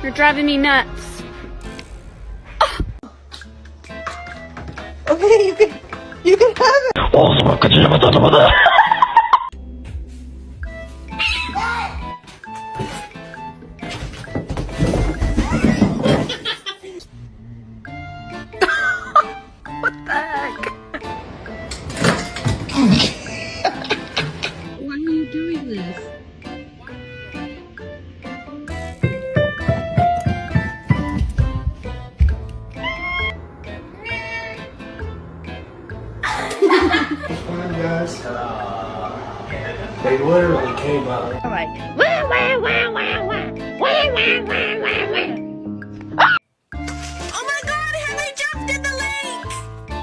You're driving me nuts. Okay, you can have it. What the heck? Why are you doing this? Guys, they literally came up. I'm like, wah, wah, wah, wah, wah, wah, wah, wah, wah, wah.